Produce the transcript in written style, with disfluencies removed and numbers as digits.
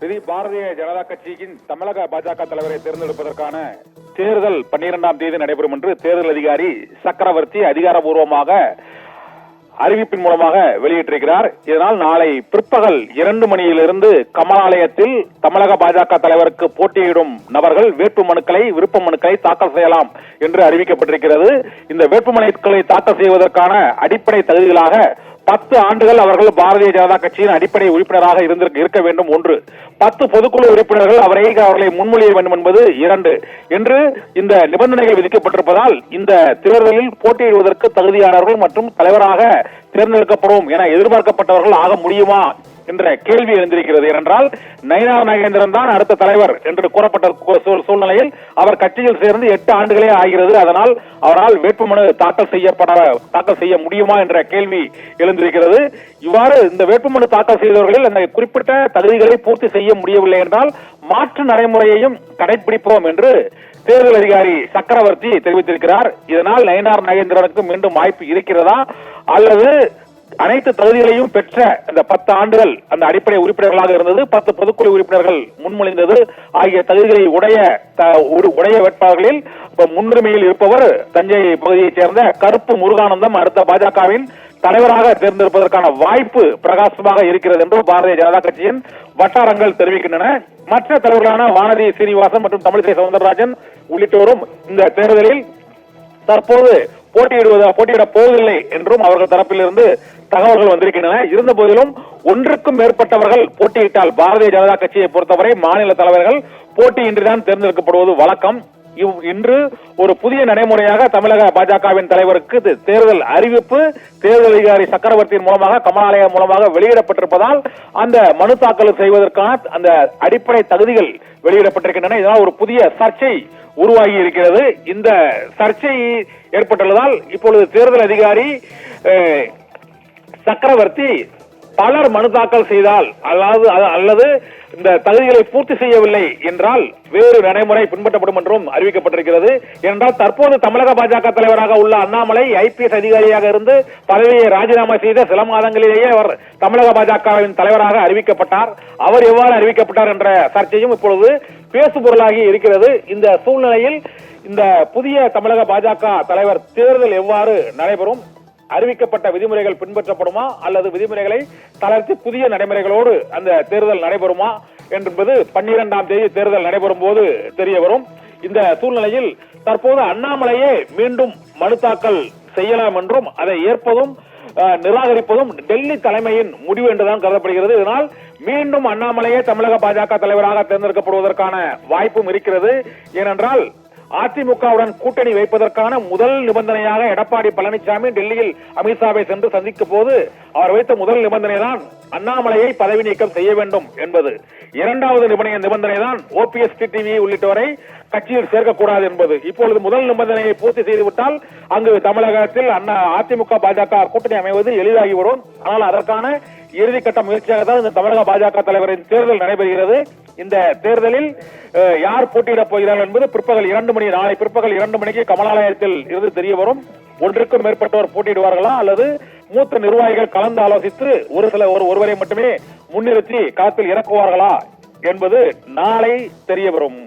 பாரதிய ஜனதா கட்சியின் தமிழக பாஜக தலைவரை தேர்ந்தெடுப்பதற்கான தேர்தல் 12ஆம் தேதி நடைபெறும் என்று தேர்தல் அதிகாரி சக்கரவர்த்தி அதிகாரப்பூர்வமாக அறிவிப்பின் மூலமாக வெளியிட்டிருக்கிறார். இதனால் நாளை பிற்பகல் 2 மணியிலிருந்து கமலாலயத்தில் தமிழக பாஜக தலைவருக்கு போட்டியிடும் நபர்கள் விருப்ப மனுக்களை தாக்கல் செய்யலாம் என்று அறிவிக்கப்பட்டிருக்கிறது. இந்த வேட்புமனுக்களை தாக்கல் செய்வதற்கான அடிப்படை தகுதிகளாக 10 ஆண்டுகள் அவர்கள் பாரதிய ஜனதா கட்சியின் அடிப்படை உறுப்பினராக இருக்க வேண்டும் 1, 10 பொதுக்குழு உறுப்பினர்கள் அவர்களை முன்மொழிய வேண்டும் என்பது 2 என்று இந்த நிபந்தனைகள் விதிக்கப்பட்டிருப்பதால் இந்த தேர்தலில் போட்டியிடுவதற்கு தகுதியானவர்கள் மற்றும் தலைவராக தேர்ந்தெடுக்கப்படும் என எதிர்பார்க்கப்பட்டவர்கள் ஆக முடியுமா என்ற கேள்வி எழுந்திருக்கிறது. ஏனென்றால் நயினார் நாகேந்திரன் தான் அடுத்த தலைவர் என்று கூறப்பட்ட சூழ்நிலையில் அவர் கட்சியில் சேர்ந்து 8 ஆண்டுகளே ஆகிறது. அதனால் அவரால் வேட்புமனு தாக்கல் செய்ய முடியுமா என்ற கேள்வி எழுந்திருக்கிறது. இவ்வாறு இந்த வேட்புமனு தாக்கல் செய்தவர்களில் அந்த குறிப்பிட்ட தகுதிகளை பூர்த்தி செய்ய முடியவில்லை என்றால் மாற்று நடைமுறையையும் கடைபிடிப்போம் என்று தேர்தல் அதிகாரி சக்கரவர்த்தி தெரிவித்திருக்கிறார். இதனால் நயினார் நாகேந்திரனுக்கு மீண்டும் வாய்ப்பு இருக்கிறதா அல்லது அனைத்து தகுதிகளையும் பெற்ற அந்த 10 ஆண்டுகள் அந்த அடிப்படை உறுப்பினர்களாக இருந்தது, 10 பொதுக்குழு உறுப்பினர்கள் முன்மொழிந்தது ஆகிய தகுதிகளை உடைய வேட்பாளர்களில் முன்னுரிமையில் இருப்பவர் தஞ்சை பகுதியைச் சேர்ந்த கருப்பு முருகானந்தம் அடுத்த பாஜகவின் தலைவராக தேர்ந்தெடுப்பதற்கான வாய்ப்பு பிரகாசமாக இருக்கிறது என்று பாரதிய ஜனதா கட்சியின் வட்டாரங்கள் தெரிவிக்கின்றன. மற்ற தலைவர்களான வானதி சீனிவாசன் மற்றும் தமிழிசை சவுந்தரராஜன் உள்ளிட்டோரும் இந்த தேர்தலில் தற்போது போட்டியிடப் போவதில்லை என்றும் அவர்கள் தரப்பிலிருந்து தகவல்கள் வந்திருக்கின்றன. இருந்த போதிலும் ஒன்றுக்கும் மேற்பட்டவர்கள் போட்டியிட்டால் பாரதிய ஜனதா கட்சியை பொறுத்தவரை மாநில தலைவர்கள் போட்டியின்றிதான் தேர்ந்தெடுக்கப்படுவது வழக்கம். இன்று ஒரு புதிய நடைமுறையாக தமிழக பாஜகவின் தலைவருக்கு தேர்தல் அறிவிப்பு தேர்தல் அதிகாரி சக்கரவர்த்தியின் மூலமாக கமலாலயம் மூலமாக வெளியிடப்பட்டிருப்பதால் அந்த மனு தாக்கல் செய்வதற்கான அந்த அடிப்படை தகுதிகள் வெளியிடப்பட்டிருக்கின்றன. இதனால் ஒரு புதிய சர்ச்சை உருவாகி இருக்கிறது. இந்த சர்ச்சை ஏற்பட்டுள்ளதால் இப்பொழுது தேர்தல் அதிகாரி சக்கரவர்த்தி பலர் மனு தாக்கல் செய்தால் அல்லது இந்த தகுதிகளை பூர்த்தி செய்யவில்லை என்றால் வேறு நடைமுறை பின்பற்றப்படும் என்றும் அறிவிக்கப்பட்டிருக்கிறது. ஏனென்றால் தற்போது தமிழக பாஜக தலைவராக உள்ள அண்ணாமலை ஐபிஎஸ் அதிகாரியாக இருந்து பதவியை ராஜினாமா செய்த சில மாதங்களிலேயே அவர் தமிழக பாஜகவின் தலைவராக அறிவிக்கப்பட்டார். அவர் எவ்வாறு அறிவிக்கப்பட்டார் என்ற சர்ச்சையும் இப்பொழுது பேசுபொருளாகி இருக்கிறது. இந்த சூழ்நிலையில் இந்த புதிய தமிழக பாஜக தலைவர் தேர்தல் எவ்வாறு நடைபெறும், அறிவிக்கப்பட்ட விதிமுறைகள் பின்பற்றப்படுமா அல்லது விதிமுறைகளை தளர்த்தி புதிய நடைமுறைகளோடு அந்த தேர்தல் நடைபெறுமா என்பது 12ஆம் தேதி தேர்தல் நடைபெறும் போது தெரிய வரும். இந்த சூழ்நிலையில் தற்போது அண்ணாமலையே மீண்டும் மனு தாக்கல் செய்யலாம் என்றும் அதை ஏற்பதும் நிராகரிப்பதும் டெல்லி தலைமையின் முடிவு என்றுதான் கருதப்படுகிறது. இதனால் மீண்டும் அண்ணாமலையே தமிழக பாஜக தலைவராக தேர்ந்தெடுக்கப்படுவதற்கான வாய்ப்பும் இருக்கிறது. ஏனென்றால் அதிமுகவுடன் கூட்டணி வைப்பதற்கான முதல் நிபந்தனையாக எடப்பாடி பழனிசாமி டெல்லியில் அமித்ஷாவை சென்று சந்திக்கும் போது அவர் வைத்த முதல் நிபந்தனை தான் அண்ணாமலையை பதவி நீக்கம் செய்ய வேண்டும் என்பது. 2வது நிபந்தனை தான் ஓபிஎஸ் டிடிவி உள்ளிட்டவரை கட்சியில் சேர்க்கக்கூடாது என்பது. இப்பொழுது முதல் நிபந்தனையை பூர்த்தி செய்துவிட்டால் அங்கு தமிழகத்தில் அதிமுக பாஜக கூட்டணி அமைவது எளிதாகிவிடும். ஆனால் அதற்கான இறுதிக்கட்ட முயற்சியாக தான் இந்த தமிழக பாஜக தலைவரின் தேர்தல் நடைபெறுகிறது. இந்த தேர்தலில் யார் போட்டியிடப் போகிறார்கள் என்பது நாளை பிற்பகல் 2 மணிக்கு கமலாலயத்தில் இருந்து தெரிய வரும். ஒன்றுக்கும் மேற்பட்டவர் போட்டியிடுவார்களா அல்லது மூத்த நிர்வாகிகள் கலந்து ஆலோசித்து ஒருவரை மட்டுமே முன்னிறுத்தி களத்தில் இறக்குவார்களா என்பது நாளை தெரிய வரும்.